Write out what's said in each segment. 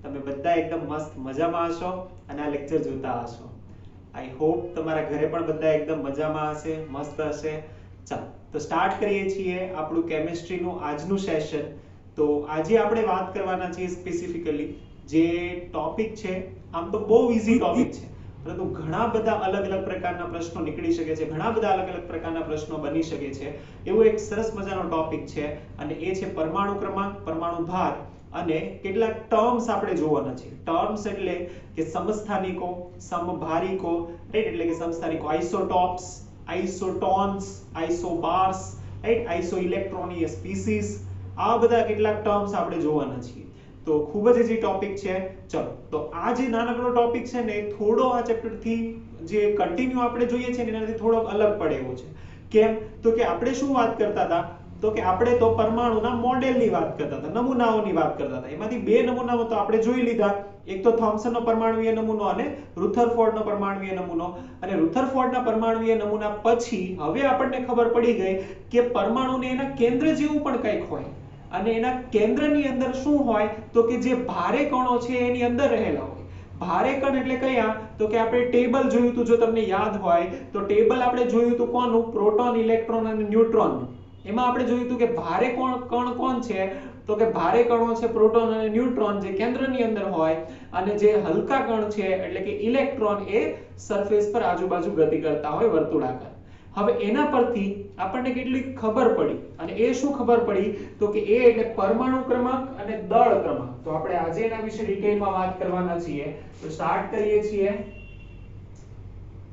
તમે બધા એકદમ મસ્ત મજામાં હશો અને આ લેક્ચર જોતા હશો. આઈ હોપ તમારા ઘરે પણ બધા એકદમ મજામાં હશે, મસ્ત હશે. ચાલો તો સ્ટાર્ટ કરીએ છીએ આપણું કેમિસ્ટ્રીનું આજનું સેશન. તો આજે આપણે વાત કરવાના છીએ સ્પેસિફિકલી જે ટોપિક છે. આમ તો બહુ ઈઝી ટોપિક છે, પરંતુ ઘણા બધા અલગ અલગ પ્રકારના પ્રશ્નો નીકળી શકે છે, ઘણા બધા અલગ અલગ પ્રકારના પ્રશ્નો બની શકે છે. એવો એક સરસ મજાનો ટોપિક છે અને એ છે પરમાણુ ક્રમાંક, પરમાણુ ભાર અને કેટલાક ટર્મ્સ આપણે જોવાના છે. ટર્મ્સ એટલે કે સમસ્થાનિકો, સમભારિકો, રાઈટ, એટલે કે સમસ્થાનિકો, આઇસોટોપ્સ, આઇસોટોન્સ, આઇસોબાર્સ, રાઈટ, આઇસોઇલેક્ટ્રોનીય સ્પીસીસ, આ બધા કેટલાક ટર્મ્સ આપણે જોવાના છીએ. તો ખૂબ જ ઈઝી ટોપિક છે. ચલો તો આ જે નાનકડો ટોપિક છે ને થોડો આ ચેપ્ટર થી જે કન્ટિન્યુ આપણે જોઈએ છે ને એનાથી થોડો અલગ પડે એવો છે. કેમ? તો કે આપણે શું વાત કરતા હતા? તો કે આપણે તો પરમાણુના મોડેલની વાત કરતા હતા, નમૂનાઓની વાત કરતા હતા. એમાંથી બે નમૂનાઓ તો આપણે જોઈ લીધા. એક તો થોમ્સનનો પરમાણુય નમૂનો અને રુથરફોર્ડનો પરમાણુય નમૂનો. અને રુથરફોર્ડના પરમાણુય નમૂના પછી હવે આપણને ખબર પડી ગઈ કે પરમાણુને એના કેન્દ્ર જેવું પણ કંઈક હોય. અને એના કેન્દ્રની અંદર શું હોય? તો કે જે ભારે કણો છે એની અંદર રહેલા હોય. ભારે કણ એટલે કયા? તો કે આપણે ટેબલ જોયું હતું, જો તમને યાદ હોય તો ટેબલ આપણે જોયું હતું કોનું? પ્રોટોન, ઇલેક્ટ્રોન અને ન્યુટ્રોનનું. એમાં આપણે જોયું હતું કે ભારે કણ કોણ છે? તો કે ભારે કણો છે પ્રોટોન અને ન્યુટ્રોન, જે કેન્દ્રની અંદર હોય, અને જે હલકા કણ છે એટલે કે ઇલેક્ટ્રોન એ સરફેસ પર આજુબાજુ ગતિ કરતા હોય વર્તુળાકાર. હવે એના પરથી આપણને કેટલી ખબર પડી, અને એ શું ખબર પડી? તો કે એ એટલે પરમાણુ ક્રમાંક અને દળ ક્રમાંક. તો આપણે આજે એના વિશે ડિટેલમાં વાત કરવાના છીએ. તો સ્ટાર્ટ કરીએ છીએ.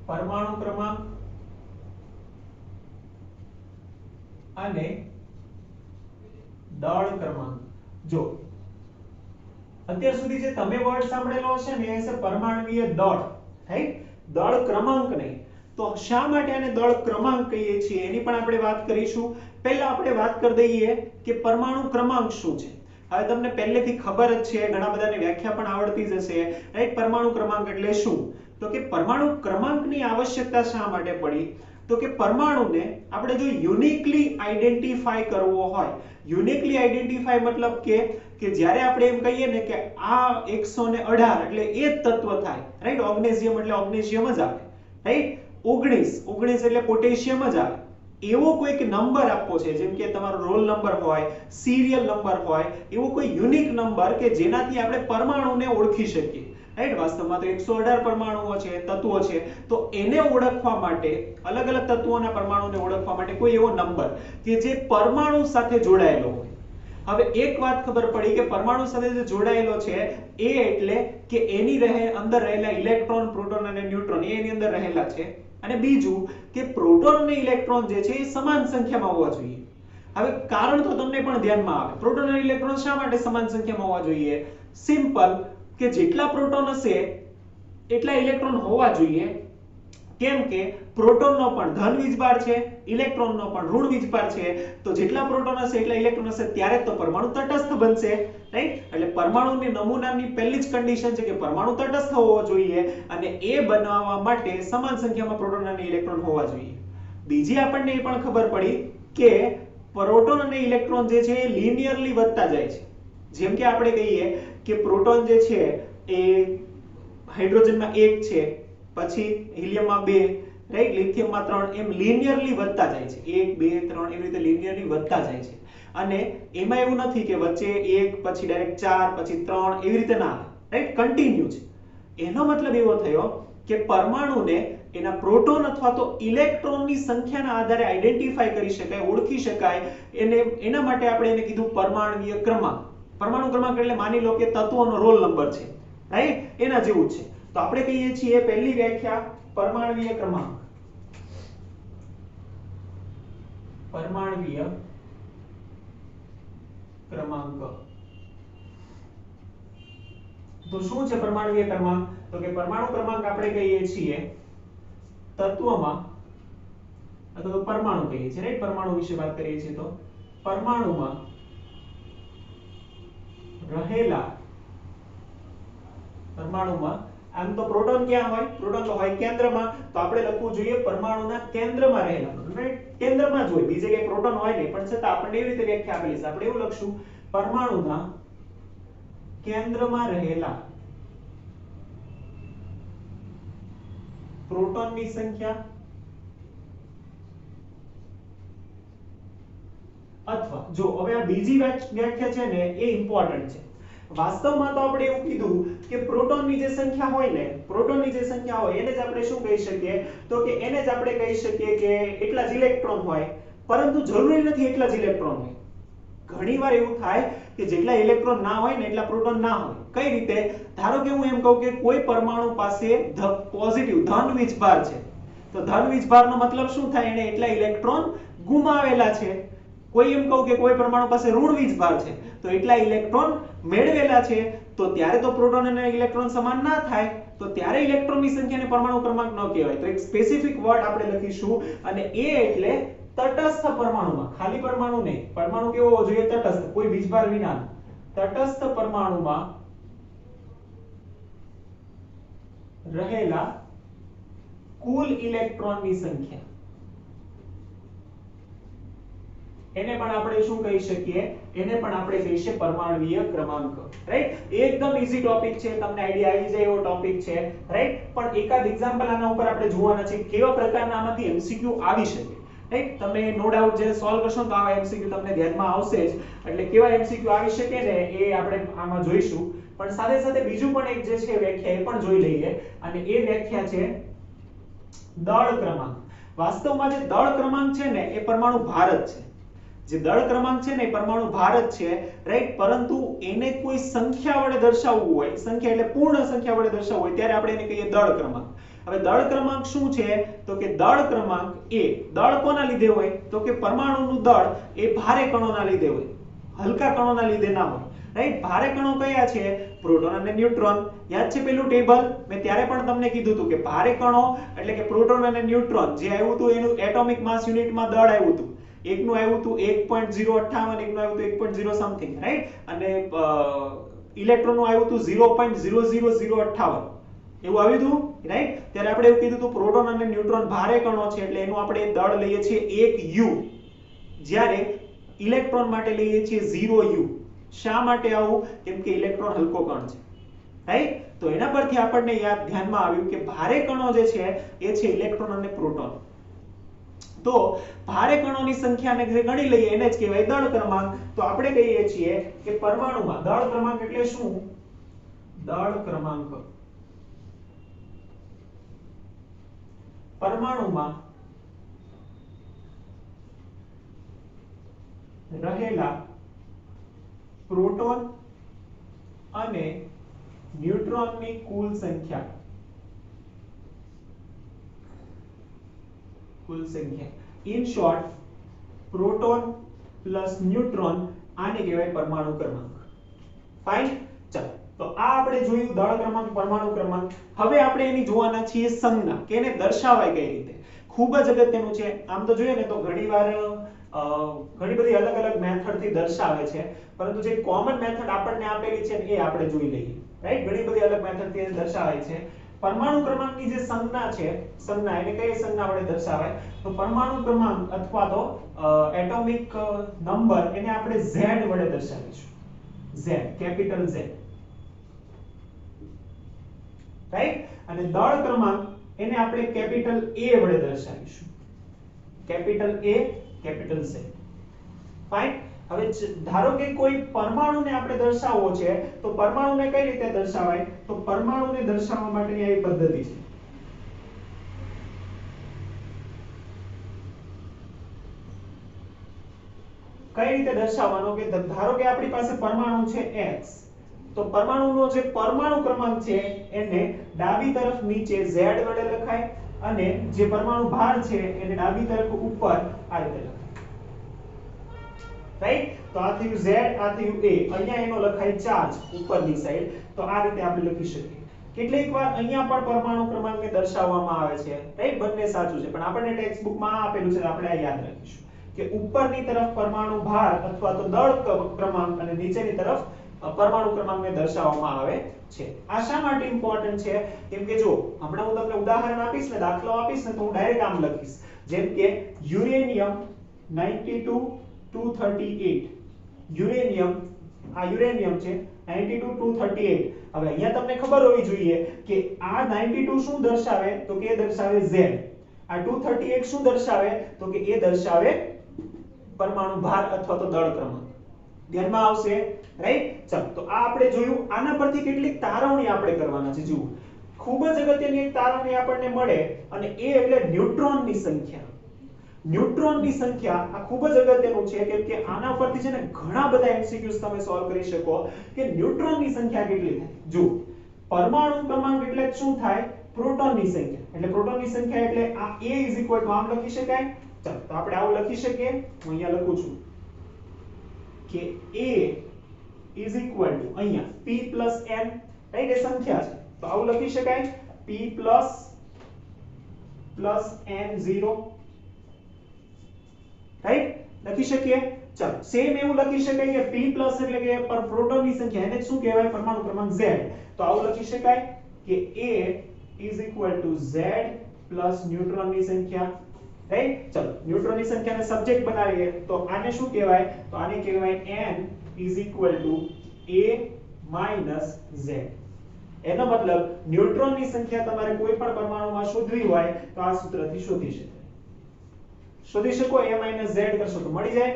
પરમાણુ ક્રમાંક અને દળ ક્રમાંક. જો અત્યાર સુધી જે તમે વર્ડ સાંભળેલો હશે ને એ છે પરમાણુય દળ, રાઈટ, દળ ક્રમાંક નહીં. તો શા માટે આને દળ ક્રમાંક કહીએ છીએ એની પણ આપણે વાત કરીશું. પહેલા આપણે વાત કરી દઈએ કે પરમાણુ ક્રમાંક શું છે. હવે તમને પહેલેથી ખબર જ છે, ઘણા બધાને વ્યાખ્યા પણ આવડતી જ હશે, રાઈટ. પરમાણુ ક્રમાંક એટલે શું? તો કે પરમાણુ ક્રમાંકની આવશ્યકતા શા માટે પડી? તો કે પરમાણુને આપણે જો યુનિકલી આઈડેન્ટિફાય કરવો હોય, યુનિકલી આઈડેન્ટિફાય મતલબ કે જ્યારે આપણે એમ કહીએ ને કે આ 118 એટલે એ જ તત્વ થાય, રાઈટ. ઓગ્નેશિયમ એટલે ઓગ્નેશિયમ જ આવે, રાઈટ. 19 એટલે પોટેશિયમ જ આવે. એવો કોઈક નંબર આપવો છે, જેમ કે તમારો રોલ નંબર હોય, સિરિયલ નંબર હોય, એવો કોઈ યુનિક નંબર કે જેનાથી આપણે પરમાણુને ઓળખી શકીએ, રાઈટ. વાસ્તવમાં તો 118 પરમાણુઓ છે, તત્વો છે. તો એને ઓળખવા માટે, અલગ અલગ તત્વોના પરમાણુને ઓળખવા માટે કોઈ એવો નંબર કે જે પરમાણુ સાથે જોડાયેલો હોય. હવે એક વાત ખબર પડી કે પરમાણુ સાથે જે જોડાયેલો છે એ એટલે કે એની અંદર રહેલા ઇલેક્ટ્રોન, પ્રોટોન અને ન્યુટ્રોન એની અંદર રહેલા છે. અને બીજું કે પ્રોટોન અને ઇલેક્ટ્રોન જે છે એ સમાન સંખ્યામાં હોવા જોઈએ. હવે કારણ તો તમને પણ ધ્યાનમાં આવે. પ્રોટોન અને ઇલેક્ટ્રોન શા માટે સમાન સંખ્યામાં હોવા જોઈએ? સિમ્પલ, કે જેટલા પ્રોટોન હશે એટલા ઇલેક્ટ્રોન હોવા જોઈએ. કેમ કે પ્રોટોનનો પણ ધન વીજભાર છે, ઇલેક્ટ્રોનનો પણ ઋણ વીજભાર છે. તો જેટલા પ્રોટોન હશે એટલા ઇલેક્ટ્રોન હશે, ત્યારે તો પરમાણુ તટસ્થ બનશે, રાઈટ. એટલે પરમાણુની નમૂનાની પહેલી જ કન્ડિશન છે કે પરમાણુ તટસ્થ હોવો જોઈએ, અને એ બનાવવા માટે સમાન સંખ્યામાં પ્રોટોન અને ઇલેક્ટ્રોન હોવા જોઈએ. બીજી આપણને એ પણ ખબર પડી કે પ્રોટોન અને ઇલેક્ટ્રોન જે છે એ લિનિયરલી વધતા જાય છે. જેમ કે આપણે કહીએ કે પ્રોટોન જે છે એ હાઇડ્રોજનમાં 1 છે, પછી હિલિયમમાં 2, રાઈટ, લિથિયમમાં 3, એમ લિનિયરલી વધતા જાય છે. 1 2 3 એવી રીતે લિનિયરલી વધતા જાય છે. અને એમાં એવું નથી કે વચ્ચે 1 પછી ડાયરેક્ટ 4 પછી 3 એવી રીતે ના આવે, રાઈટ, કન્ટિન્યુ છે. એનો મતલબ એવો થયો કે પરમાણુને એના પ્રોટોન અથવા તો ઇલેક્ટ્રોનની સંખ્યાના આધારે આઈડેન્ટિફાય કરી શકાય, ઓળખી શકાય. એના માટે આપણે એને કીધું પરમાણુય ક્રમાંક. પરમાણુ ક્રમાંક એટલે માની લો કે તત્વોનો રોલ નંબર છે, રાઈટ, એના જેવું જ છે. તો આપણે કહીએ છીએ પહેલી વ્યાખ્યા પરમાણુય ક્રમાંક. પરમાણુય ક્રમાંક. તો શું છે પરમાણુય ક્રમાંક? તો કે પરમાણુ ક્રમાંક આપણે કહીએ છીએ તત્વમાં, અથવા તો પરમાણુ કહીએ છીએ, રાઈટ. પરમાણુ વિશે વાત કરીએ છીએ તો પરમાણુમાં રહેલા, પરમાણુમાં આમ તો પ્રોટોન ક્યાં હોય? પ્રોટોન તો હોય કેન્દ્રમાં. તો આપણે લખવું જોઈએ પરમાણુના કેન્દ્રમાં રહેલા, રાઈટ, કેન્દ્રમાં જ હોય, બીજે ક્યાંય પ્રોટોન હોય નહીં, પણ છતાં આપણને એવી રીતે વ્યાખ્યા આપેલી છે. આપણે એવું લખશું પરમાણુના કેન્દ્રમાં રહેલા પ્રોટોનની સંખ્યા અથવા જો હવે આ બીજી વ્યાખ્યા છે ને એ ઇમ્પોર્ટન્ટ છે. વાસ્તવમાં તો આપણે એવું કીધું કે પ્રોટોનની જે સંખ્યા હોય ને, પ્રોટોનની જે સંખ્યા હોય એને જ આપણે શું કહી શકીએ, તો કે એને જ આપણે કહી શકીએ કે એટલા જ ઇલેક્ટ્રોન હોય. પરંતુ જરૂરી નથી એટલા જ ઇલેક્ટ્રોન હોય. ઘણીવાર એવું થાય કે જેટલા ઇલેક્ટ્રોન ના હોય ને એટલા પ્રોટોન ના હોય. કઈ રીતે? ધારો કે હું એમ કહું કે કોઈ પરમાણુ પાસે પોઝિટિવ ધન વીજભાર છે, તો ધન વીજભારનો મતલબ શું થાય? એને એટલા ઇલેક્ટ્રોન ગુમાવેલા છે. કોઈ એમ કહું કે કોઈ પરમાણુ પાસે ઋણ વીજભાર છે, તો એટલા ઇલેક્ટ્રોન મેળવેલા છે. તો ત્યારે તો પ્રોટોન અને ઇલેક્ટ્રોન સમાન ના થાય, તો ત્યારે ઇલેક્ટ્રોનની સંખ્યાને પરમાણુ ક્રમાંક ન કહેવાય. તો એક સ્પેસિફિક વર્ડ આપણે લખીશું અને એ એટલે તટસ્થ પરમાણુમાં, ખાલી પરમાણુ નહીં, પરમાણુ કેવો હોવો જોઈએ? તટસ્થ, કોઈ વીજભાર વિના. તટસ્થ પરમાણુમાં રહેલા કુલ ઇલેક્ટ્રોનની સંખ્યા, એને પણ આપણે શું કહી શકીએ? એને પણ આપણે કહીએ પરમાણ્વીય ક્રમાંક. રાઈટ? એકદમ ઈઝી ટોપિક છે, તમને આઈડિયા આવી જાય એવો ટોપિક છે. રાઈટ? પણ એકાદ એક્ઝામ્પલ આના ઉપર આપણે જોવાના છે કેવા પ્રકારના આમાંથી એમસીક્યુ આવી શકે. રાઈટ? તમે નો ડાઉટ જે સોલ્વ કરશો તો આવા એમસીક્યુ તમને ધ્યાનમાં આવશે જ. એટલે કેવા એમસીક્યુ આવી શકે ને એ આપણે આમાં જોઈશું. પણ સાથે સાથે બીજું પણ એક જે છે વ્યાખ્યા એ પણ જોઈ લઈએ, અને એ વ્યાખ્યા છે દળ ક્રમાંક. વાસ્તવમાં જે દળ ક્રમાંક છે ને એ પરમાણુ ભાર જ છે. જે દળ ક્રમાંક છે ને એ પરમાણુ ભાર જ છે. રાઈટ? પરંતુ એને કોઈ સંખ્યા વડે દર્શાવવું હોય, સંખ્યા એટલે પૂર્ણ સંખ્યા વડે દર્શાવવું હોય, ત્યારે આપણે એને કહીએ દળ ક્રમાંક. હવે દળ ક્રમાંક શું છે? તો કે દળ ક્રમાંક એ દળ કોના લીધે હોય? તો કે પરમાણુનું દળ એ ભારે કણોના લીધે હોય, હલકા કણોના લીધે ના હોય. રાઈટ? ભારે કણો કયા છે? પ્રોટોન અને ન્યુટ્રોન. યાદ છે પેલું ટેબલ? મેં ત્યારે પણ તમને કીધું હતું કે ભારે કણો એટલે કે પ્રોટોન અને ન્યુટ્રોન જે આવ્યું હતું એનું એટોમિક માસ યુનિટમાં દળ આવ્યું હતું. એકનું આવ્યું હતું 1.058, એકનું આવ્યું હતું 1.0 સમથિંગ. રાઈટ? અને ઇલેક્ટ્રોનનું આવ્યું હતું 0.00058. એવું આવ્યું હતું. રાઈટ? ત્યારે આપણે એવું કીધું હતું પ્રોટોન અને ન્યુટ્રોન ભારે કણો છે એટલે એનું આપણે દળ લઈએ છીએ 1 u, જ્યારે ઇલેક્ટ્રોન માટે લઈએ છીએ 0 u. શા માટે આવું? કેમ કે ઇલેક્ટ્રોન હલકો કણ છે. રાઈટ? તો એના પરથી આપણને ધ્યાનમાં આવ્યું કે ભારે કણો જે છે એ છે ઇલેક્ટ્રોન અને પ્રોટોન. તો ભારે કણોની સંખ્યાને જે ગણી લઈએ એને જ કહેવાય દળ ક્રમાંક. તો આપણે કહીએ છીએ કે પરમાણુમાં દળ ક્રમાંક એટલે શું? દળ ક્રમાંક પરમાણુમાં રહેલા પ્રોટોન અને ન્યુટ્રોનની કુલ સંખ્યા, in short proton plus neutron, આને કહેવાય પરમાણુ ક્રમાંક. ફાઇન? ચાલો, તો આ આપણે જોયું દળ ક્રમાંક, પરમાણુ ક્રમાંક. હવે આપણે એની જોવાના છીએ સંજ્ઞા, કે એને દર્શાવાય કઈ રીતે. ખૂબ જ અગત્યનું છે. આમ તો જોઈએ ને તો ઘણીવાર ઘણી બધી અલગ અલગ મેથડ થી દર્શાવે છે, પરંતુ જે કોમન મેથડ આપણને આપેલી છે એ આપણે જોઈ લઈએ. રાઈટ? ઘણી બધી અલગ મેથડ થી દર્શાવાય છે. પરમાણુ ક્રમાંકની જે સંજ્ઞા છે, સંજ્ઞા એને કઈ સંજ્ઞા વડે દર્શાવાય? તો પરમાણુ ક્રમાંક અથવા તો એટોમિક નંબર એને આપણે Z વડે દર્શાવીશું. Z, capital Z. રાઈટ? અને દળ ક્રમાંક એને આપણે કેપિટલ A વડે દર્શાવીશું. Capital A, capital Z. Fine? હવે ધારો કે કોઈ પરમાણુને આપણે દર્શાવવો છે, તો પરમાણુને કઈ રીતે દર્શાવાય? તો પરમાણુને દર્શાવવા માટેની આવી પદ્ધતિ છે. કઈ રીતે દર્શાવવાનો? કે ધારો કે આપણી પાસે પરમાણુ છે X, તો પરમાણુનો જે પરમાણુ ક્રમાંક છે એને ડાબી તરફ નીચે Z વડે લખાય, અને જે પરમાણુ ભાર છે એને ડાબી તરફ ઉપર આ રીતે લખાય. રાઈટ? તો આ થયું Z, આ થયું A. અહીંયા એનો લખાય ચાર્જ ઉપરની સાઈડ. તો આ રીતે આપણે લખી શકીએ. કેટલીક વાર અહીંયા પણ પરમાણુ ક્રમાંકને દર્શાવવામાં આવે છે. રાઈટ? બંને સાચું છે, પણ આપણને ટેક્સ્ટ બુકમાં આપેલું છે, આપણે આ યાદ રાખીશું કે ઉપરની તરફ પરમાણુ ભાર અથવા તો દળ ક્રમાંક અને નીચેની તરફ પરમાણુ ક્રમાંકને દર્શાવવામાં આવે છે. આ શા માટે ઇમ્પોર્ટન્ટ છે? કેમ કે જો હમણાં હું તમને ઉદાહરણ આપીશ ને, દાખલો આપીશ ને, તો હું ડાયરેક્ટ આમ લખીશ. જેમ કે યુરેનિયમ 92 238. યુરેનિયમ, આ યુરેનિયમ છે 92 238 હવે અહીંયા તમને ખબર હોવી જોઈએ કે આ 92 શું દર્શાવે તો કે એ દર્શાવે z આ 238 શું દર્શાવે તો કે એ દર્શાવે પરમાણુ ભાર અથવા તો દળ ક્રમાંક ધ્યાનમાં આવશે રાઈટ ચલો તો આ આપણે જોયું આના પરથી કેટલીક તારવણી આપણે કરવાના છે જુઓ ખૂબ જ અગત્યની એક તારવણી આપણને મળે અને એ એટલે ન્યુટ્રોનની સંખ્યા ન્યુટ્રોનની સંખ્યા આ ખૂબ જ અગત્યનું છે કેમ કે આના પરથી છે ને ઘણા બધા MCQs તમે સોલ્વ કરી શકો કે ન્યુટ્રોનની સંખ્યા કેટલી થાય જુઓ પરમાણુ ક્રમાંક એટલે શું થાય પ્રોટોનની સંખ્યા એટલે પ્રોટોનની સંખ્યા એટલે આ a આમ લખી શકાય ચાલો તો આપણે આવું લખી શકીએ હું અહીંયા લખું છું કે a અહીંયા p n રાઈટ એ સંખ્યા છે તો આવું લખી શકાય p n0 રાઈટ લખી શકીએ ચાલો સેમ એવું લખી શકાય કે p એટલે કે પર પ્રોટોનની સંખ્યા એને શું કહેવાય પરમાણુ ક્રમાંક z તો આવું લખી શકાય કે a z ન્યુટ્રોનની સંખ્યા રાઈટ ચલો ન્યુટ્રોનની સંખ્યાને સબ્જેક્ટ બનાવીએ તો આને શું કહેવાય તો આને કહેવાય n a z એનો મતલબ ન્યુટ્રોનની સંખ્યા તમારે કોઈ પણ પરમાણુમાં શોધવી હોય તો આ સૂત્રથી શોધી શકો a z કરશો તો મળી જાય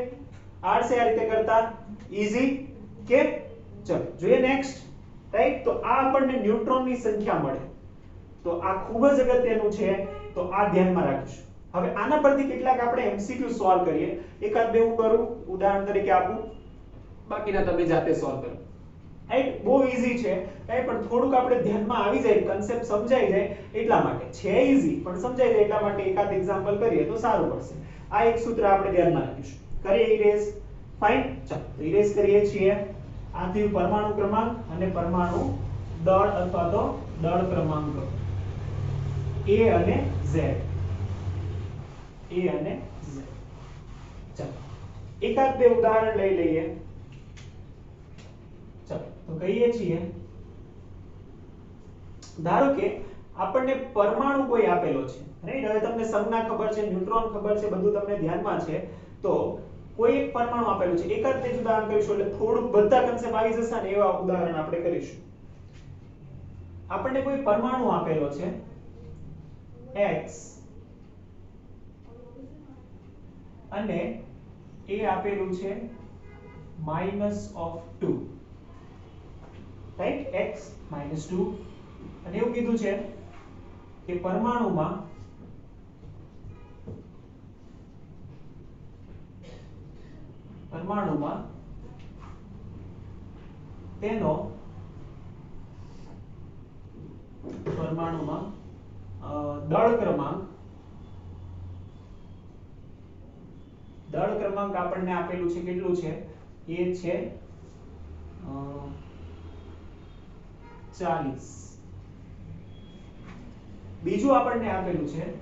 r છે આ રીતે કરતા ઈઝી કે ચલો જોઈએ નેક્સ્ટ રાઈટ તો આ આપણને ન્યુટ્રોનની સંખ્યા મળે તો આ ખૂબ જ અગત્યનું છે તો આ ધ્યાનમાં રાખીશું હવે આના પરથી કેટલાક આપણે MCQ સોલ્વ કરીએ એકાદ બે હું કરું ઉદાહરણ તરીકે આપું બાકીના તમે જાતે સોલ્વ કરો રાઈટ બહુ ઈઝી છે રાઈટ પણ થોડુંક આપણે ધ્યાનમાં આવી જાય કન્સેપ્ટ સમજાઈ જાય એટલા માટે છે ઈઝી પણ સમજાઈ જાય એટલા માટે એકાદ એક્ઝામ્પલ કરીએ તો સારું પડશે આ એક સૂત્ર આપણે ધ્યાનમાં રાખીશું કરીએ ઇરેઝ ફાઇન ચાલો ઇરેઝ કરીએ છીએ આ થયું પરમાણુ ક્રમાંક અને પરમાણુ દળ અથવા તો દળ ક્રમાંક a અને z ચાલો એકાદ બે ઉદાહરણ લઈ લઈએ ચાલો તો કહીએ છીએ ધારો કે આપણને પરમાણુ કોઈ આપેલો છે રાઈટ હવે તમને સંજ્ઞા ખબર છે ન્યુટ્રોન ખબર છે બધું તમને ધ્યાનમાં છે તો કોઈ એક પરમાણુ આપેલું છે એકાદ બે ઉદાહરણ કરીશું એટલે થોડુંક બધા કન્સેપ્ટ આવી જશે ને એવા ઉદાહરણ આપણે કરીશું આપણને કોઈ પરમાણુ આપેલો છે x અને એ આપેલું છે -2 રાઈટ x -2 અને એવું કીધું છે કે પરમાણુમાં તેનો દળ ક્રમાંક આપણને આપેલું છે કેટલું છે એ છે 40 બીજું આપણને આપેલું છે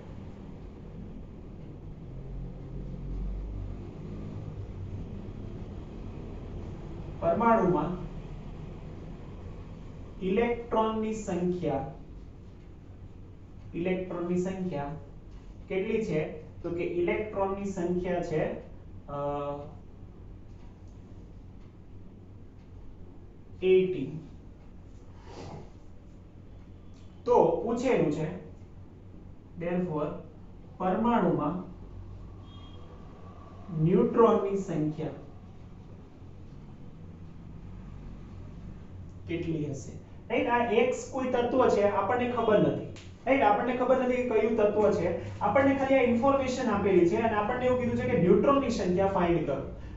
પરમાણુમાં ઇલેક્ટ્રોનની સંખ્યા કેટલી છે તો કે ઇલેક્ટ્રોનની સંખ્યા છે 80 તો પૂછેલું છે therefore પરમાણુમાં ન્યુટ્રોનની સંખ્યા કેટલી હશે રાઈટ આ x કોઈ તત્વ છે આપણને ખબર નથી રાઈટ આપણને ખબર નથી કે કયું તત્વ છે આપણને ખાલી આ ઇન્ફોર્મેશન આપેલી છે અને આપણને એવું કીધું છે કે ન્યુટ્રોનની સંખ્યા ફાઇન્ડ કરો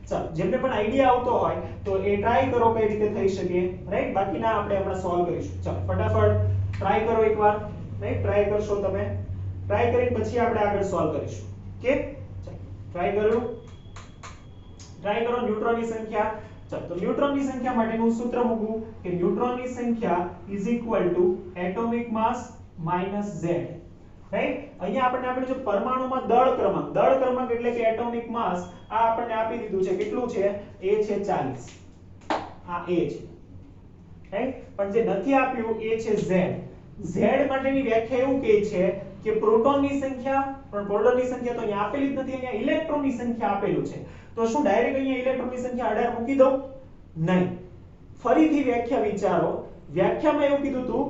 ચાલો જેમને પણ આઈડિયા આવતો હોય તો એ ટ્રાય કરો કઈ રીતે થઈ શકે રાઈટ બાકીના આપણે હમણાં સોલ્વ કરીશું ચાલો ફટાફટ ટ્રાય કરો એકવાર રાઈટ ટ્રાય કરશો તમે ટ્રાય કરીને પછી આપણે આગળ સોલ્વ કરીશું કે ચાલો ટ્રાય કરો ન્યુટ્રોનની સંખ્યા ચાલો તો ન્યુટ્રોનની સંખ્યા માટેનું સૂત્ર મૂકવું કે ન્યુટ્રોનની સંખ્યા એટોમિક માસ z રાઈટ અહીંયા આપણને આપેલું છે પરમાણુમાં દળ ક્રમાંક એટલે કે એટોમિક માસ આ આપણને આપી દીધું છે કેટલું છે એ છે 40 આ એ છે રાઈટ પણ જે નથી આપ્યું એ છે z માટેની વ્યાખ્યા એવું કહે છે કે પ્રોટોનની સંખ્યા પણ પ્રોટોનની સંખ્યા તો અહીંયા આપેલી જ નથી અહીંયા ઇલેક્ટ્રોનની સંખ્યા આપેલું છે તો શું ડાયરેક્ટ અહીંયા ઇલેક્ટ્રોનની સંખ્યા 18 મૂકી દઉં નહીં ફરીથી વ્યાખ્યા વિચારો. વ્યાખ્યામાં એવું કીધું હતું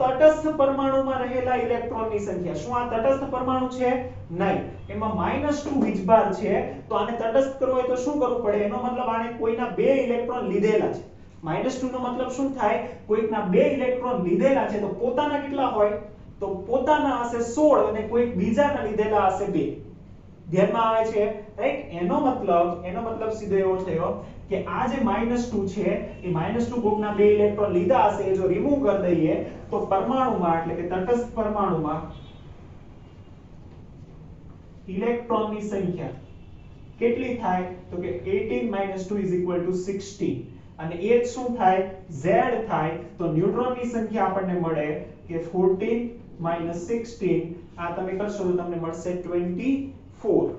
તટસ્થ પરમાણુમાં રહેલા ઇલેક્ટ્રોનની સંખ્યા. શું આ તટસ્થ પરમાણુ છે? નહીં. એમાં -2 વીજભાર છે. તો આને તટસ્થ કરવો હોય તો શું કરવું પડે? એનો મતલબ આને કોઈના 2 ઇલેક્ટ્રોન લીધેલા છે. -2 નો મતલબ શું થાય? કોઈકના 2 ઇલેક્ટ્રોન લીધેલા છે. તો પોતાના કેટલા હોય? તો પોતાના હશે 16 અને કોઈક બીજાના લીધેલા હશે 2. ધ્યાનમાં આવે છે, રાઈટ? એનો મતલબ સીધો એવો થયો કે આ જે -2 છે એ -2 કોકના 2 ઇલેક્ટ્રોન લીધા હશે. એ જો રિમૂવ કરી દઈએ તો પરમાણુમાં એટલે કે તટસ્થ પરમાણુમાં ઇલેક્ટ્રોનની સંખ્યા કેટલી થાય? તો કે 18 - 2 = 16. અને એ જ શું થાય? Z થાય. તો ન્યુટ્રોનની સંખ્યા આપણને મળે કે 14 - 16. આ તમે કરશો તો તમને મળશે 24.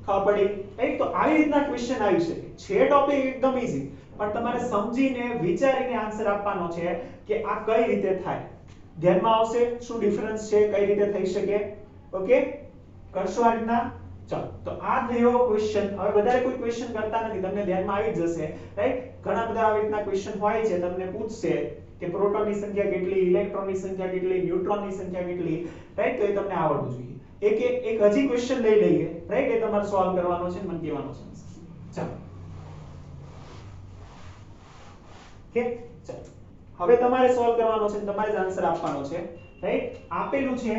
ખબર પડી? રાઈટ? તો આવી રીતના ક્વેશ્ચન આવી શકે છે. ટોપિક એકદમ ઈઝી, પણ તમારે સમજીને વિચારીને આન્સર આપવાનો છે કે આ કઈ રીતે થાય. ધ્યાનમાં આવશે શું ડિફરન્સ છે, કઈ રીતે થઈ શકે. ઓકે, કરશો આ રીતના. ચાલો, તો આ થયો ક્વેશ્ચન. હવે વધારે કોઈ ક્વેશ્ચન કરતા નથી, તમને ધ્યાનમાં આવી જશે, રાઈટ? ઘણા બધા આવી રીતના ક્વેશ્ચન હોય છે, તમને પૂછશે કે પ્રોટોનની સંખ્યા કેટલી, ઇલેક્ટ્રોનની સંખ્યા કેટલી, ન્યુટ્રોનની સંખ્યા કેટલી, રાઈટ? તો એ તમને આવડવું જોઈએ. એક હજી ક્વેશ્ચન લઈ લઈએ, રાઈટ? એ તમારે સોલ્વ કરવાનો છે, મને કહેવાનો છે. ચાલો, ઓકે, ચાલો. હવે તમારે સોલ્વ કરવાનો છે, તમારે જ આન્સર આપવાનો છે, રાઈટ? આપેલું છે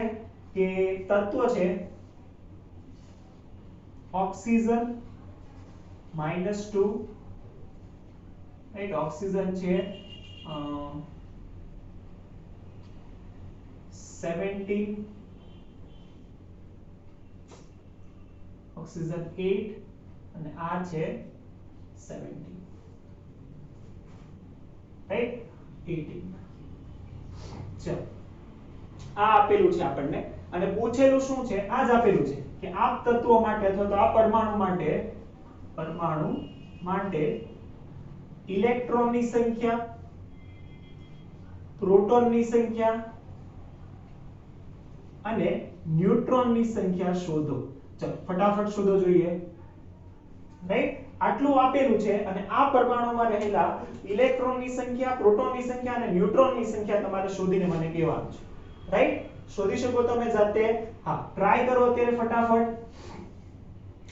કે તત્વ છે ઓક્સિજન -2, રાઈટ? ઓક્સિજન છે 17, ઓક્સિજન 8 અને આ છે 17, રાઈટ? 18. ચલો, આ આપેલું છે આપણને અને પૂછેલું શું છે? આ જ આપેલું છે કે આ તત્વો માટે અથવા તો આ પરમાણુ માટે ઇલેક્ટ્રોનની સંખ્યા, પ્રોટોનની સંખ્યા અને ન્યુટ્રોનની સંખ્યા શોધો. ચલો, ફટાફટ શોધો જોઈએ, રાઈટ? આટલું આપેલું છે અને આ પરમાણુમાં રહેલા ઇલેક્ટ્રોનની સંખ્યા, પ્રોટોનની સંખ્યા અને ન્યુટ્રોનની સંખ્યા તમારે શોધીને મને કહેવાનું છે, રાઈટ? શોધી શકો તમે જાતે? હા, ટ્રાય કરો અત્યારે ફટાફટ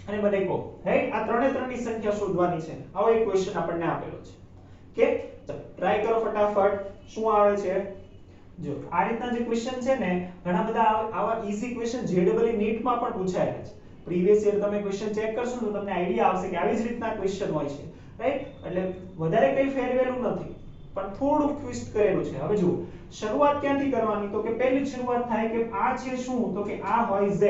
અને મને કહો, રાઈટ? આ ત્રણની સંખ્યા શોધવાની છે. આવો એક ક્વેશ્ચન આપણને આપેલો છે. ઓકે, ચલો ટ્રાય કરો ફટાફટ. શું આવે છે? જો આ રીતના જે ક્વેશ્ચન છે ને, ઘણા બધા આવા ઈઝી ક્વેશ્ચન જેડબલ નીટ માં પણ પૂછાયેલા છે. પ્રીવિયસ યર તમે ક્વેશ્ચન ચેક કરશો તો તમને આઈડિયા આવશે કે આવી જ રીતના ક્વેશ્ચન હોય છે, રાઈટ? એટલે વધારે કંઈ ફેરવેલું નથી, પણ થોડું ટ્વિસ્ટ કરેલું છે. હવે જુઓ, શરૂઆત ક્યાંથી કરવાની? તો કે પહેલી શરૂઆત થાય કે આ છે શું? તો કે આ હોય Z,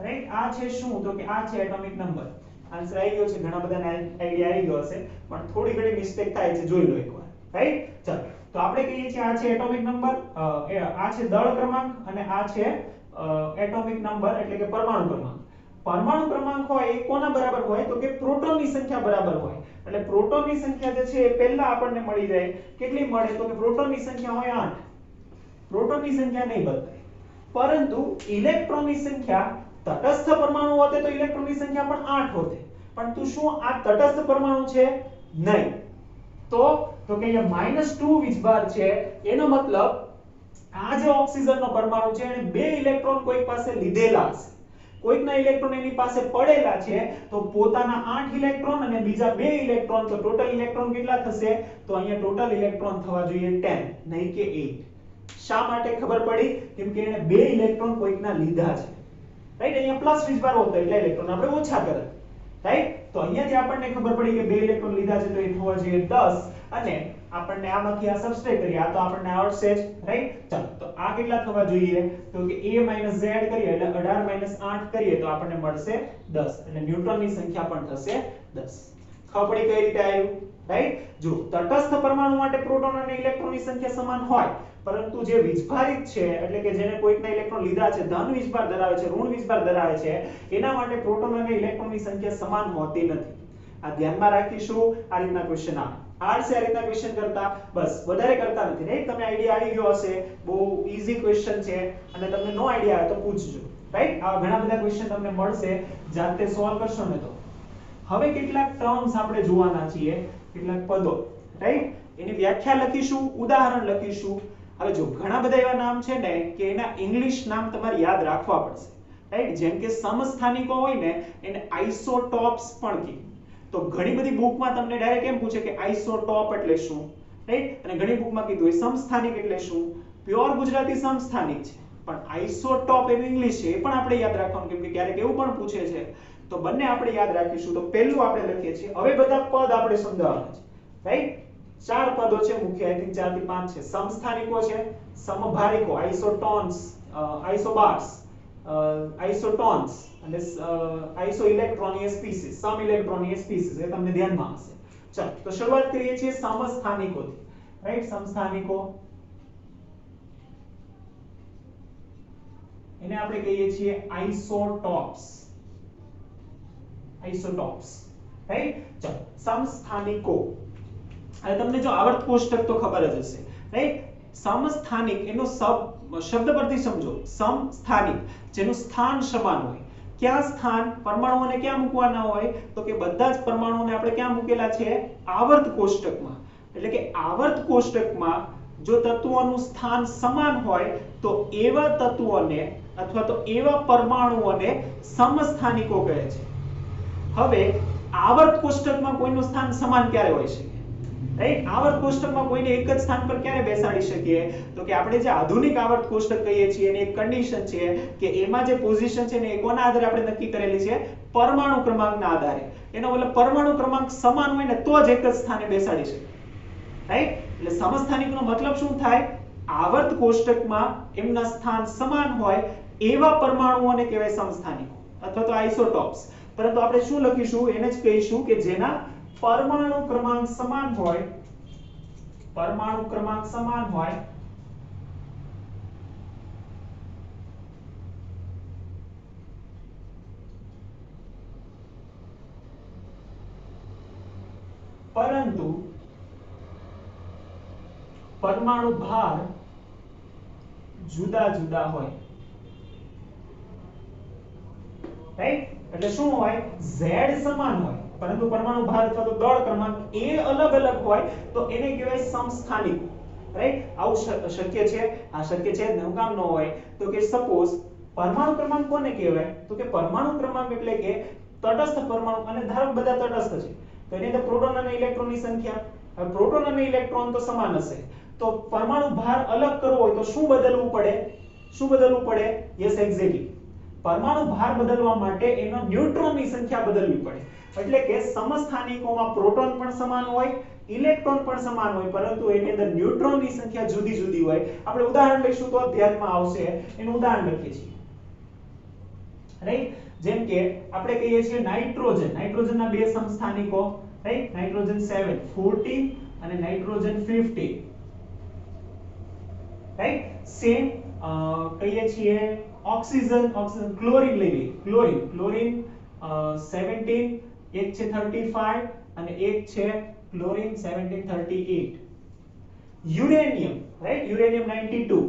રાઈટ? આ છે શું? તો કે આ છે એટોમિક નંબર. આન્સર આવી ગયો છે. ઘણા બધાને આઈડિયા આવી ગયો હશે, પણ થોડી ઘણી મિસ્ટેક થાય છે, જોઈ લો એકવાર, રાઈટ? ચાલો, તો આપણે કહીએ છીએ આ છે એટોમિક નંબર, આ છે દળ ક્રમાંક અને આ છે એટોમિક નંબર એટલે કે પરમાણુ ક્રમાંક. પરમાણુ ક્રમાંક હોય એ કોના બરાબર હોય? તો કે પ્રોટોનની સંખ્યા બરાબર હોય. એટલે પ્રોટોનની સંખ્યા જે છે એ પહેલા આપણને મળી જાય. કેટલી મળે? તો કે પ્રોટોનની સંખ્યા હોય 8. પ્રોટોનની સંખ્યા નહીં બદલાય, પરંતુ ઇલેક્ટ્રોનની સંખ્યા તટસ્થ પરમાણુ હોતે તો ઇલેક્ટ્રોનની સંખ્યા પણ 8 હોતે, પરંતુ શું આ તટસ્થ પરમાણુ છે? નહીં. તો કે અહીંયા -2 વીજભાર છે. એનો મતલબ આ જે ઓક્સિજનનો પરમાણુ છે એને 2 ઇલેક્ટ્રોન કોઈક પાસે લીધેલા હશે. કોઈકના ઇલેક્ટ્રોન એની પાસે પડેલા છે, તો પોતાના 8 ઇલેક્ટ્રોન અને બીજા 2 ઇલેક્ટ્રોન, તો ટોટલ ઇલેક્ટ્રોન કેટલા થશે? તો અહીંયા ટોટલ ઇલેક્ટ્રોન થવા જોઈએ 10, નહીં કે 8. શા માટે ખબર પડી? કેમ કે એને 2 ઇલેક્ટ્રોન કોઈકના લીધા છે, રાઈટ? અહીંયા પ્લસ વીજભાર હોતો એટલે ઇલેક્ટ્રોન આપણે ઓછા કરે, રાઈટ? તો અહીંયાથી આપણને ખબર પડી કે 2 ઇલેક્ટ્રોન લીધા છે, તો એ થવા જોઈએ 10 અને આપણને આમાંથી આ સબસ્ટ્રેટ કરીએ, આ તો આપણને આવડશે જ, રાઈટ? ચાલો, તો આ કેટલા થવા જોઈએ? તો કે a - z કરીએ એટલે 18 - 8 કરીએ તો આપણને મળશે 10, એટલે ન્યુટ્રોનની સંખ્યા પણ થશે 10. ખબર પડી કઈ રીતે આવ્યું, રાઈટ? જો તટસ્થ પરમાણુ માટે પ્રોટોન અને ઇલેક્ટ્રોનની સંખ્યા સમાન હોય, પરંતુ જે વીજભારિત છે એટલે કે જેને કોઈકના ઇલેક્ટ્રોન લીધા છે, ધન વીજભાર ધરાવે છે, ઋણ વીજભાર ધરાવે છે, એના માટે પ્રોટોન અને ઇલેક્ટ્રોનની સંખ્યા સમાન હોતી નથી. આ ધ્યાનમાં રાખીશું. આ રીતના ક્વેશ્ચન આવે. આ રીતના ક્વેશ્ચન કરતા બસ વધારે કરતા નથી, રાઈટ? તમને આઈડિયા આવી ગયો હશે. બહુ ઈઝી ક્વેશ્ચન છે અને તમને નો આઈડિયા આવે તો પૂછજો, રાઈટ? આ ઘણા બધા ક્વેશ્ચન તમને મળશે, જાતે સોલ્વ કરશો ને તો. હવે કેટલાક ટર્મ્સ આપણે જોવાના છીએ, કેટલાક પદો, રાઈટ? એની વ્યાખ્યા લખીશું, ઉદાહરણ લખીશું. હવે જો ઘણા બધા એવા નામ છે ને કે એના ઇંગ્લિશ નામ તમારે યાદ રાખવા પડશે, રાઈટ? જેમ કે સમસ્થાનિકો હોય ને એને આઇસોટોપ્સ પણ કહે. તો ઘણી બધી બુકમાં તમને ડાયરેક્ટ એમ પૂછે કે આઇસોટોપ એટલે શું, રાઈટ? અને ઘણી બુકમાં કીધું હોય સમસ્થાનિક એટલે શું. પ્યોર ગુજરાતી સમસ્થાનિક છે, પણ આઇસોટોપ એનું ઇંગ્લિશ છે, એ પણ આપણે યાદ રાખવાનું, કેમ કે ક્યારેક એવું પણ પૂછે છે. તો બંને આપણે યાદ રાખીશું. તો પહેલું આપણે લખીએ છીએ. હવે બધા પદ આપણે સમજાવવાના છે, રાઈટ? 4 પદો છે મુખ્ય, આઈ થિંક 4 થી 5 છે. સમસ્થાનિકો છે, સમભારિકો આઇસોટોન્સ, આઇસોબાર્સ, આઇસોટોન્સ અને આઇસો ઇલેક્ટ્રોનિય સ્પીસીસ, સમ ઇલેક્ટ્રોનિય સ્પીસીસ. એ તમને ધ્યાનમાં હશે. ચાલો તો શરૂઆત કરીએ છીએ સમસ્થાનિકોથી, રાઈટ? સમસ્થાનિકો એને આપણે કહીએ છીએ આઇસોટોપ્સ, આઇસોટોપ્સ, રાઈટ? ચાલો સમસ્થાનિકો. હવે તમને જો આવર્ત કોષ્ટક તો ખબર જ હશે, રાઈટ? સમસ્થાનિક એનો શબ્દ પરથી સમજો. સમસ્થાનિક જેનું સ્થાન સમાન હોય. ક્યાં સ્થાન? પરમાણુઓને ક્યાં મૂકવાના હોય? તો કે બધા જ પરમાણુઓને આપણે ક્યાં મૂકેલા છે? આવર્ત કોષ્ટકમાં. એટલે કે આવર્ત કોષ્ટકમાં જો તત્વોનું સ્થાન સમાન હોય તો એવા તત્વોને અથવા તો એવા પરમાણુઓને સમસ્થાનિકો કહે છે. હવે આવર્ત કોષ્ટકમાં કોઈનું સ્થાન સમાન ક્યારે હોય છે? રાઈટ? આવર્ત કોષ્ટકમાં કોઈને એક જ સ્થાન પર ક્યારે બેસાડી શકીએ? તો કે આપણે જે આધુનિક આવર્ત કોષ્ટક કહીએ છીએ એની એક કન્ડિશન છે કે એમાં જે પોઝિશન છે ને એ કોના આધારે આપણે નક્કી કરેલી છે? પરમાણુ ક્રમાંકના આધારે. એનો મતલબ પરમાણુ ક્રમાંક સમાન હોય ને તો જ એક જ સ્થાને બેસાડી શકે, રાઈટ? એટલે સમસ્થાનિકનો મતલબ શું થાય? આવર્ત કોષ્ટકમાં એમના સ્થાન સમાન હોય એવા પરમાણુઓને કહેવાય સમસ્થાનિકો અથવા તો આઇસોટોપ્સ. પરંતુ આપણે શું લખીશું? એને જ કહીશું કે જેના પરમાણુ ક્રમાંક સમાન હોય, પરમાણુ ક્રમાંક સમાન હોય પરંતુ પરમાણુ ભાર જુદા જુદા હોય, રાઈટ? એટલે શું હોય? Z સમાન હોય પરંતુ પરમાણુ ભાર અથવા તો દળ ક્રમાંક એ અલગ અલગ હોય તો એને કહેવાય સમસ્થાનિક, રાઈટ? આવું શક્ય છે? આ શક્ય છે જ ને, હું કામ ન હોય? તો કે સપોઝ પરમાણુ ક્રમાંક કોને કહેવાય? તો કે પરમાણુ ક્રમાંક એટલે કે તટસ્થ પરમાણુ, અને ધારો કે બધા તટસ્થ છે તો એની અંદર પ્રોટોન અને ઇલેક્ટ્રોનની સંખ્યા. હવે પ્રોટોન અને ઇલેક્ટ્રોન તો સમાન હશે, તો પરમાણુ ભાર અલગ કરવો હોય તો શું બદલવું પડે? શું બદલવું પડે? Yes, exactly. પરમાણુ ભાર બદલવા માટે એનો ન્યુટ્રોનની સંખ્યા બદલવી પડે. એટલે કે સમસ્થાનિકોમાં પ્રોટોન પણ સમાન હોય, ઇલેક્ટ્રોન પણ સમાન હોય, પરંતુ એની અંદર ન્યુટ્રોનની સંખ્યા જુદી જુદી હોય. આપણે ઉદાહરણ લઈશું તો ધ્યાનમાં આવશે. એનું ઉદાહરણ લખીએ છીએ, રાઈટ? જેમ કે આપણે કહીએ છીએ નાઇટ્રોજન. નાઇટ્રોજનના બે સમસ્થાનિકો, રાઈટ? નાઇટ્રોજન 7 14 અને નાઇટ્રોજન 15, રાઈટ? સેમ કહીએ છીએ ઓક્સિજન, ક્લોરીન લઈ લઈએ. ક્લોરીન 17, એક છે 35 અને એક છે ક્લોરીન 1738. Uranium, right? યુરેનિયમ 92.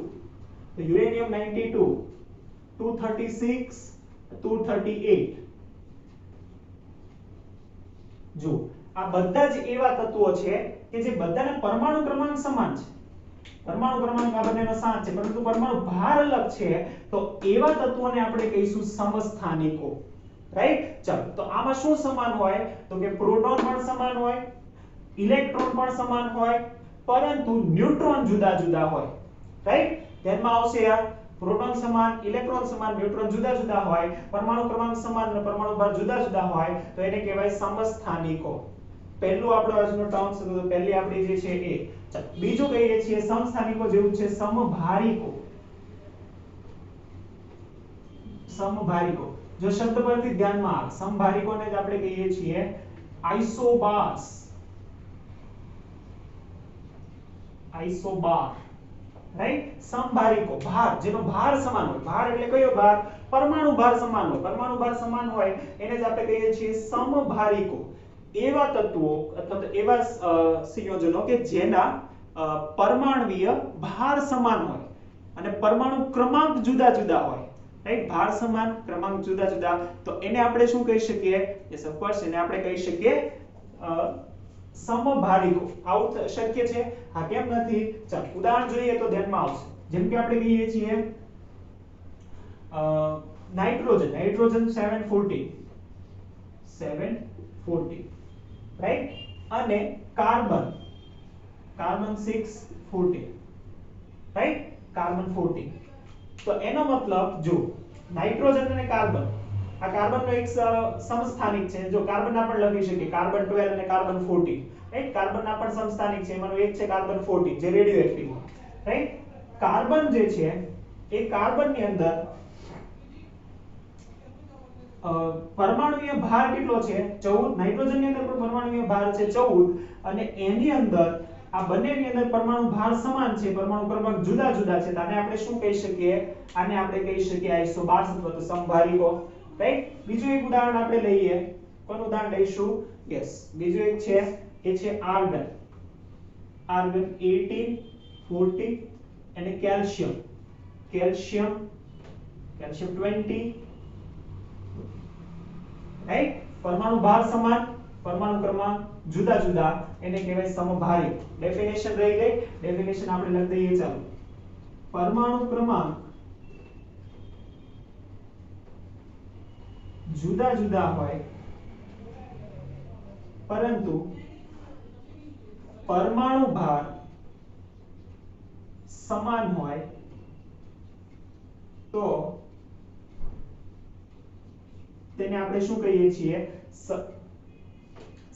તો યુરેનિયમ 92 236 238. જો આ બધા જ એવા તત્વો છે કે જે બધાના પરમાણુ ક્રમાંક સમાન છે. પરમાણુ ક્રમાંક આ બંનેનો 7 છે પરંતુ પરમાણુ ભાર અલગ છે, તો એવા તત્વોને આપણે કહીશું સમસ્થાનિકો, રાઈટ? ચાલો તો આમાં શું સમાન હોય? તો કે પ્રોટોન પણ સમાન હોય, ઇલેક્ટ્રોન પણ સમાન હોય, પરંતુ ન્યુટ્રોન જુદા જુદા હોય, રાઈટ? ધ્યાનમાં આવશે આ. પ્રોટોન સમાન, ઇલેક્ટ્રોન સમાન, ન્યુટ્રોન જુદા જુદા હોય, પરમાણુ ક્રમાંક સમાન અને પરમાણુ ભાર જુદા જુદા હોય તો એને કહેવાય સમસ્થાનિકો. પહેલું આપણો આજનો ટર્મ છે તો પહેલી આપણી જે છે એ. ચાલો બીજું કહીએ છીએ સમસ્થાનિકો જેવું છે સમભારિકો. સમભારિકો જો શબ્દ પરથી ધ્યાનમાં આવે, સમભારિકોને જ આપણે કહીએ છીએ આઇસોબાર્સ. આઇસોબાર, રાઈટ? સમભારિકો, ભાર જેનો ભાર સમાન હોય. ભાર એટલે કયો ભાર? પરમાણુ ભાર સમાન હોય. પરમાણુ ભાર સમાન હોય એને જ આપણે કહીએ છીએ સમભારિકો. એવા તત્વો અથવા તો એવા સંયોજનો કે જેના પરમાણ્વીય ભાર સમાન હોય અને પરમાણુ ક્રમાંક જુદા જુદા હોય, રાઈટ, ભાર સમાન ક્રમાંક જુદા જુદા, તો એને આપણે શું કહી શકીએ? યસ ઓફ કોર્સ, એને આપણે કહી શકીએ સમભારિકો. આવું શક્ય છે? હા, કેમ નથી? ચાલો ઉદાહરણ જોઈએ તો ધ્યાનમાં આવશે. જેમ કે આપણે કહીએ છીએ નાઇટ્રોજન 740 રાઈટ, અને કાર્બન 640 રાઈટ, કાર્બન 40. તો એનો મતલબ જો નાઇટ્રોજન અને કાર્બન, આ કાર્બનનો એક સમસ્થાનિક છે. જો કાર્બનના પણ લખી શકીએ કાર્બન 12 અને કાર્બન 14 રાઈટ, કાર્બનના પણ સમસ્થાનિક છે. એમાંનો એક છે કાર્બન 14 જે રેડિયોએક્ટિવ હોય રાઈટ. કાર્બન જે છે એ કાર્બનની અંદર પરમાણુય ભાર કેટલો છે? 14. નાઇટ્રોજનની અંદર પણ પરમાણુય ભાર છે 14, અને એની અંદર આ બંનેની અંદર પરમાણુ ભાર સમાન છે, પરમાણુ ક્રમાંક જુદા જુદા છે. તો આને આપણે શું કહી શકીએ? આને આપણે કહી શકીએ આઇસોબાર્સ અથવા તો સમભારિકો રાઈટ. બીજું એક ઉદાહરણ આપણે લઈએ. કોનું ઉદાહરણ લઈશું? યસ, બીજું એક છે એ છે આર્ગન 18 40, અને કેલ્શિયમ 20 રાઈટ. પરમાણુ ભાર સમાન, પરમાણુ ક્રમાંક જુદા જુદા, એને કહેવાય સમભારિક. ડેફિનેશન રહી ગઈ, ડેફિનેશન આપણે લખી દઈએ. ચાલો, પરમાણુ ક્રમાંક જુદા જુદા હોય પરંતુ પરમાણુ ભાર સમાન હોય તો તેને આપણે શું કહીએ છીએ?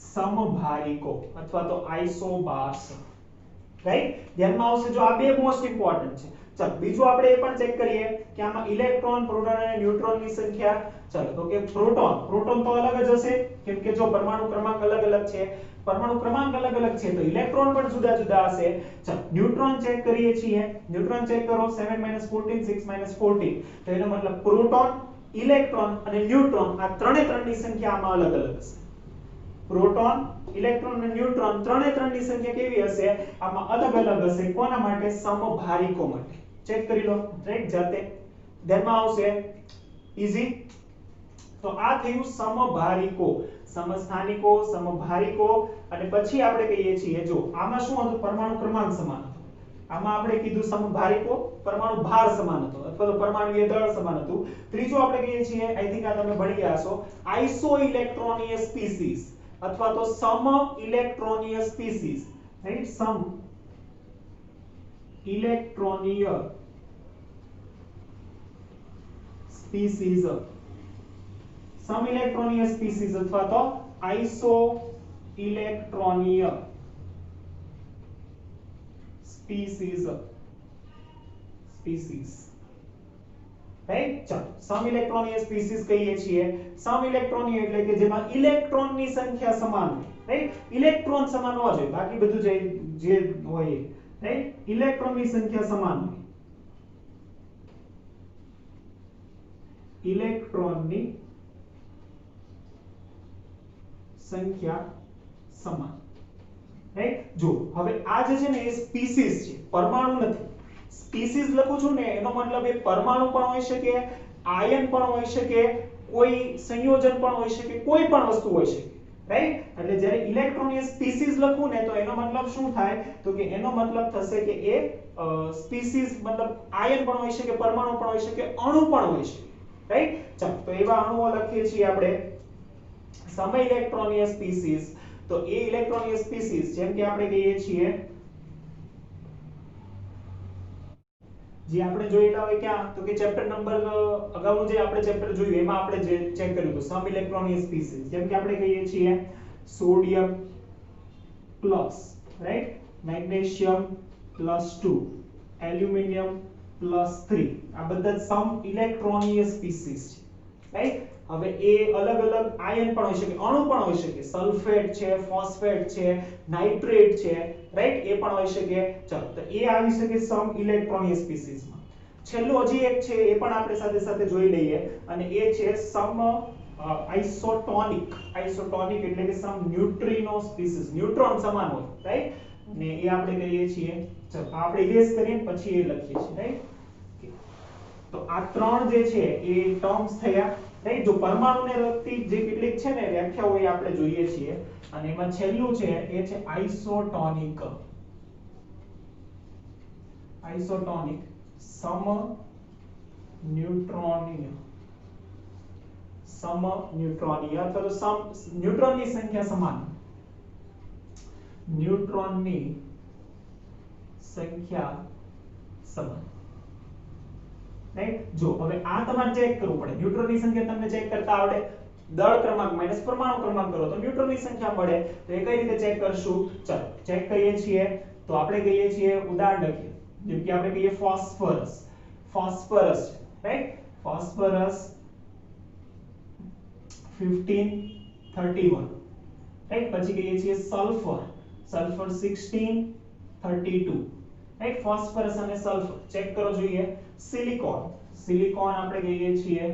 સમભારિકો અથવા તો આઇસોબાર્સ રાઈટ. ધ્યાનમાં આવશે. જો આ બે મોસ્ટ ઇમ્પોર્ટન્ટ છે. ચાલો બીજું આપણે એ પણ ચેક કરીએ કે આમાં ઇલેક્ટ્રોન, પ્રોટોન અને ન્યુટ્રોનની સંખ્યા. ચાલો તો કે પ્રોટોન તો અલગ જ હશે, કેમ કે જો પરમાણુ ક્રમાંક અલગ અલગ છે, પરમાણુ ક્રમાંક અલગ અલગ છે તો ઇલેક્ટ્રોન પણ જુદા જુદા હશે. ચાલો ન્યુટ્રોન ચેક કરીએ છીએ. ન્યુટ્રોન ચેક કરો. 7 - 14 6 - 14, તો એનો મતલબ પ્રોટોન, ઇલેક્ટ્રોન અને ન્યુટ્રોન આ ત્રણેની સંખ્યા આમાં અલગ અલગ હશે. પ્રોટોન, ઇલેક્ટ્રોન અને ન્યુટ્રોન ત્રણની સંખ્યા કેવી હશે? આમાં અલગ અલગ હશે. કોના માટે? સમભારિકો માટે. ચેક કરી લો રાઈટ જાતે, ધ્યાનમાં આવશે. ઈઝી. તો આ થયું સમભારિકો, સમસ્થાનિકો, સમભારિકો. અને પછી આપણે કહીએ છીએ જો આમાં શું હતું? પરમાણુ ક્રમાંક સમાન હતો. આમાં આપણે કીધું સમભારિકો, પરમાણુ ભાર સમાન હતો અથવા તો પરમાણુય દળ સમાન હતું. ત્રીજું આપણે કહીએ છીએ, આઈ થિંક આ તમે ભણી ગયા છો, આઇસો ઇલેક્ટ્રોનીય સ્પીસીસ અથવા તો સમ ઇલેક્ટ્રોનીય સ્પીસીસ રાઈટ. સમ ઇલેક્ટ્રોનીય સ્પીસીસ, સમ ઇલેક્ટ્રોનીય સ્પીસીસ અથવા તો આઇસો ઇલેક્ટ્રોનીય સ્પીસીસ રાઈટ. ચાલો સમ ઇલેક્ટ્રોનીય સ્પીસીસ કહીએ છીએ. સમ ઇલેક્ટ્રોનીય એટલે કે જેમાં ઇલેક્ટ્રોનની સંખ્યા સમાન હોય રાઈટ. ઇલેક્ટ્રોન સમાન ન હોય, બાકી બધું જે હોય રાઈટ, ઇલેક્ટ્રોનની સંખ્યા સમાન હોય. ઇલેક્ટ્રોનની સંખ્યા સમાન રાઈટ. જો હવે આ જે છે ને એ સ્પીસીસ છે, પરમાણુ નથી. સ્પીસીસ લખું છું ને એનો મતલબ એ પરમાણુ પણ હોઈ શકે, આયન પણ હોઈ શકે, કોઈ સંયોજન પણ હોઈ શકે, કોઈ પણ વસ્તુ હોઈ શકે રાઈટ. એટલે જ્યારે ઇલેક્ટ્રોનીય સ્પીસીસ લખું ને તો એનો મતલબ શું થાય? તો કે એનો મતલબ થશે કે એ સ્પીસીસ મતલબ આયન પણ હોઈ શકે, પરમાણુ પણ હોઈ શકે, અણુ પણ હોઈ શકે રાઈટ. ચાલો તો એવા અણુઓ લખીએ છીએ આપણે સમ ઇલેક્ટ્રોનીય સ્પીસીસ. તો એ ઇલેક્ટ્રોનીય સ્પીસીસ જેમ કે આપણે કહીએ છીએ, જે આપણે જોયેલા હોય ક્યાં? તો કે ચેપ્ટર નંબર અગાઉનું જે આપણે ચેપ્ટર જોયું એમાં આપણે જે ચેક કર્યું હતું સમ ઇલેક્ટ્રોનીય સ્પીસીસ. જેમ કે આપણે કહીએ છીએ sodium plus right, magnesium +2, aluminium +3, આ બધા સમ ઇલેક્ટ્રોનીય સ્પીસીસ છે રાઈટ. હવે એ અલગ અલગ આયન પણ હોઈ શકે, અણુ પણ હોઈ શકે, સલ્ફેટ છે, ફોસ્ફેટ છે, નાઇટ્રેટ છે રાઈટ, એ પણ હોઈ શકે. ચાલો તો એ આવી શકે સમ ઇલેક્ટ્રોનીય સ્પીસીસમાં. છેલ્લું હજી એક છે એ પણ આપણે સાથે સાથે જોઈ લઈએ, અને એ છે સમ આઇસોટોનિક. આઇસોટોનિક એટલે કે સમ ન્યુટ્રિનો સ્પીસીસ, ન્યુટ્રોન સમાન હોય રાઈટ, ને એ આપણે કહીએ છીએ. ચાલો આપણે ઇરેઝ કરીએ પછી એ લખીએ છીએ રાઈટ. તો આ ત્રણ જે છે એ ટર્મ્સ થયા, રાઈટ. જો પરમાણુને લગતી જે કેટલીક છે ને વ્યાખ્યાઓ એ આપણે જોઈએ છીએ, અને એમાં છેલ્લું છે એ છે આઇસોટોનિક. આઇસોટોનિક સમ ન્યુટ્રોનીય, સમ ન્યુટ્રોનીય અથવા તો સમ ન્યુટ્રોનની સંખ્યા સમાન, ન્યુટ્રોનની સંખ્યા સમાન, રાઈટ. જો હવે આ તમારે ચેક કરવું પડે. ન્યુટ્રોનની સંખ્યા તમને ચેક કરતા આવડે, દળ ક્રમાંક માઈનસ પરમાણુ ક્રમાંક કરો તો ન્યુટ્રોનની સંખ્યા મળે. તો એ કઈ રીતે ચેક કરશું? ચલો ચેક કરીએ છીએ. તો આપણે કહીએ છીએ ઉદાહરણ લખીએ, જેમ કે આપણે કહીએ phosphorus. Phosphorus, right. Phosphorus 1531, right. પછી કહીએ છીએ સલ્ફર. Sulphur 1632, right. ફોસ્ફરસ અને સલ્ફર ચેક કરો જોઈએ. સિલિકોન. સિલિકોન આપણે કહીએ છીએ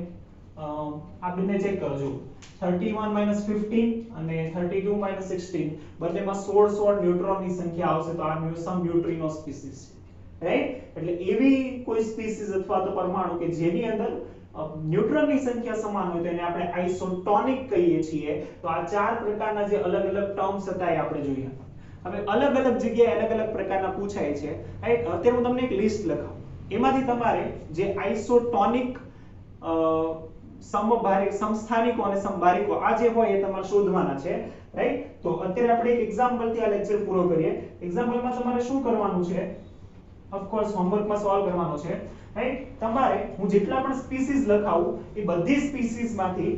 આ બંને ચેક કરો જો 31 - 15 અને 32 - 16 બંનેમાં 16 ન્યુટ્રોનની સંખ્યા આવશે. તો આ સમ ન્યુટ્રિનો સ્પીસીસ છે, રાઈટ. એટલે એવી કોઈ સ્પીસીસ અથવા તો પરમાણુ કે જેની અંદર ન્યુટ્રોનની સંખ્યા સમાન હોય તો એને આપણે આઇસોટોનિક કહીએ છીએ. તો આ ચાર પ્રકારના જે અલગ અલગ ટર્મ્સ હતા એ આપણે જોઈએ. હવે અલગ અલગ જગ્યાએ અલગ અલગ પ્રકારના પૂછાય છે, રાઈટ. અત્યારે હું તમને એક લિસ્ટ લખાવું, એમાંથી તમારે જે આઇસોટોનિક સમભારિક, સમસ્થાનિકો અને સમભારિકો આ જે હોય એ તમારે શોધવાના છે, રાઈટ. તો અત્યારે આપણે એક એક્ઝામ્પલ થી આ લેક્ચર પૂરો કરીએ. એક્ઝામ્પલમાં તમારે શું કરવાનું છે? ઓફ કોર્સ હોમવર્કમાં સોલ્વ કરવાનો છે, રાઈટ. તમારે હું જેટલા પણ સ્પીસીસ લખાવું એ બધી સ્પીસીસમાંથી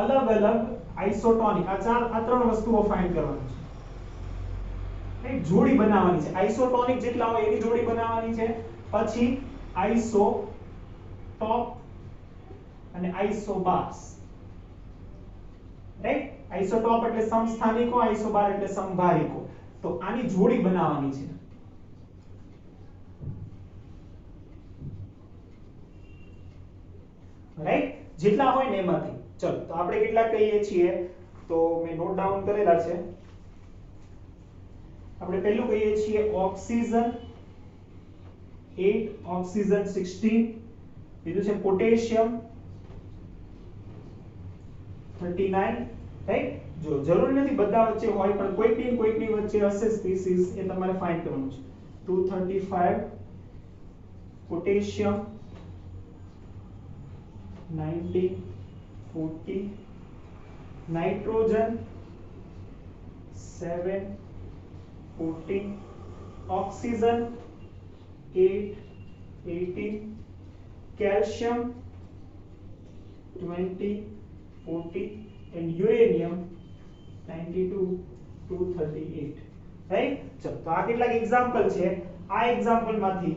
અલગ અલગ આઇસોટોનિક આ ત્રણ વસ્તુઓ ફાઇન્ડ કરવાની છે, રાઈટ. જોડી બનાવવાની છે. આઇસોટોનિક જેટલા હોય એની જોડી બનાવવાની છે. પછી આઇસોટોપ અને આઇસોબાર્સ, રાઈટ. આઇસોટોપ એટલે સમસ્થાનિકો, આઇસોબાર એટલે સમભારિકો. તો આની જોડી બનાવવાની છે, રાઈટ. જેટલા હોય ને એમાંથી. ચલો તો આપણે કેટલા કહીએ છીએ? તો મેં નોટ ડાઉન કરેલા છે. આપણે પહેલું કહીએ છીએ ઓક્સિજન 8, ઓક્સિજન 16, બીજું છે પોટેશિયમ 39, રાઈટ. જો જરૂરી નથી બધા વચ્ચે હોય, પણ કોઈકની વચ્ચે હશે સ્પીસીસ, એ તમારે ફાઇન્ડ કરવાનું છે. 235, potassium 90, 40, nitrogen 7, 14, oxygen 8, 18, calcium 20, 40 and uranium 92, 238, right. ચલો તો આ કેટલાક એક્ઝામ્પલ છે. આ એક્ઝામ્પલમાંથી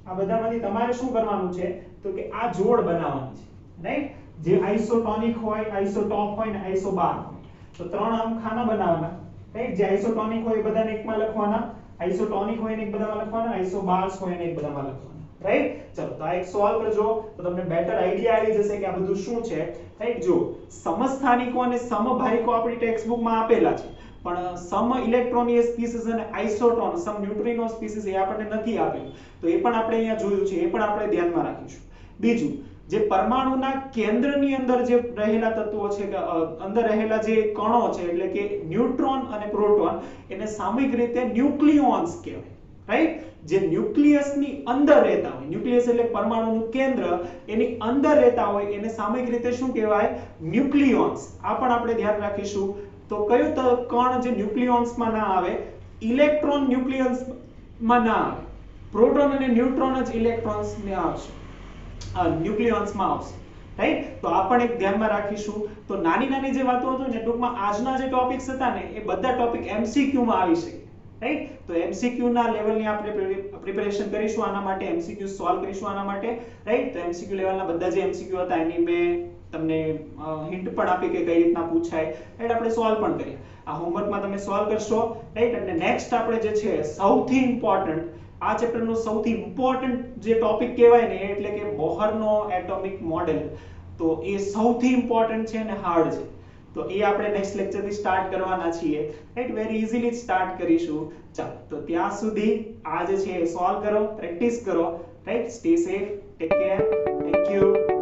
આ બધામાંથી તમારે શું કરવાનું છે? તો કે આ જોડ બનાવવાની છે, રાઈટ. જે આઇસોટોનિક હોય, આઇસોટોપ હોય ને આઇસોબાર હોય. તો ત્રણ આમ ખાના બનાવવાના, રાઈટ. જે આઇસોટોનિક હોય એ બધાને એકમાં લખવાના, આઇસોટોનિક હોય ને એક બધામાં લખવાના, આઇસોબાર્સ હોય ને એક બધામાં લખવાના, રાઈટ. ચલો તો આ એક સોલ્વ કરજો તો તમને બેટર આઈડિયા આવી જશે કે આ બધું શું છે, રાઈટ. જો સમસ્થાનિકો અને સમભારિકો આપણી ટેક્સ્ટ બુકમાં આપેલા છે, પણ સમ ઇલેક્ટ્રોનીય સ્પીસીસ અને આઇસોટોન સમ ન્યુટ્રિનો સ્પીસીસ એ આપણને નથી આપેલું. તો એ પણ આપણે અહીંયા જોયું છે, એ પણ આપણે ધ્યાનમાં રાખીશું. બીજું, જે પરમાણુના કેન્દ્રની અંદર જે રહેલા તત્વો છે કે અંદર રહેલા જે કણો છે એટલે કે ન્યુટ્રોન અને પ્રોટોન, એને સામયિક રીતે ન્યુક્લિયોન્સ કહેવાય, રાઈટ. જે ન્યુક્લિયસની અંદર રહેતા હોય, ન્યુક્લિયસ એટલે પરમાણુનું કેન્દ્ર, એની અંદર રહેતા હોય એને સામયિક રીતે શું કહેવાય? ન્યુક્લિયોન્સ. આ પણ આપણે ધ્યાન રાખીશું. તો કયો કણ જે ન્યુક્લિયોન્સમાં ના આવે? ઇલેક્ટ્રોન ન્યુક્લિયસમાં ના આવે. પ્રોટોન અને ન્યુટ્રોન જ ઇલેક્ટ્રોન્સમાં આવશે, ન્યુક્લિયોન્સમાં આવશે, રાઈટ. તો આ પણ એક ધ્યાનમાં રાખીશું. તો નાની નાની જે વાતો હતો ને ટૂંકમાં આજના જે ટોપિક્સ હતા ને એ બધા ટોપિક એમસીક્યુ માં આવી શકે, રાઈટ. તો એમસીક્યુ ના લેવલની આપણે પ્રિપેરેશન કરીશું આના માટે, એમસીક્યુ સોલ્વ કરીશું આના માટે, રાઈટ. તો એમસીક્યુ લેવલના બધા જે એમસીક્યુ હતા એની મેં તમને હિન્ટ પણ આપી કે કઈ રીતના પૂછાય, રાઈટ. આપણે સોલ્વ પણ કરીએ. આ હોમવર્કમાં તમે સોલ્વ કરશો, રાઈટ. અને નેક્સ્ટ આપણે જે છે સૌથી ઇમ્પોર્ટન્ટ, આ ચેપ્ટરનો સૌથી ઇમ્પોર્ટન્ટ જે ટોપિક કહેવાય ને એટલે કે બોહરનો એટોમિક મોડેલ. તો એ સૌથી ઇમ્પોર્ટન્ટ છે અને હાર્ડ છે. તો એ આપણે નેક્સ્ટ લેક્ચર થી સ્ટાર્ટ કરવાના છીએ, રાઈટ? વેરી ઇઝીલી સ્ટાર્ટ કરીશું. ચાલો, તો ત્યાં સુધી આ જે છે સોલ્વ કરો, પ્રેક્ટિસ કરો, right? Stay safe, take care, thank you.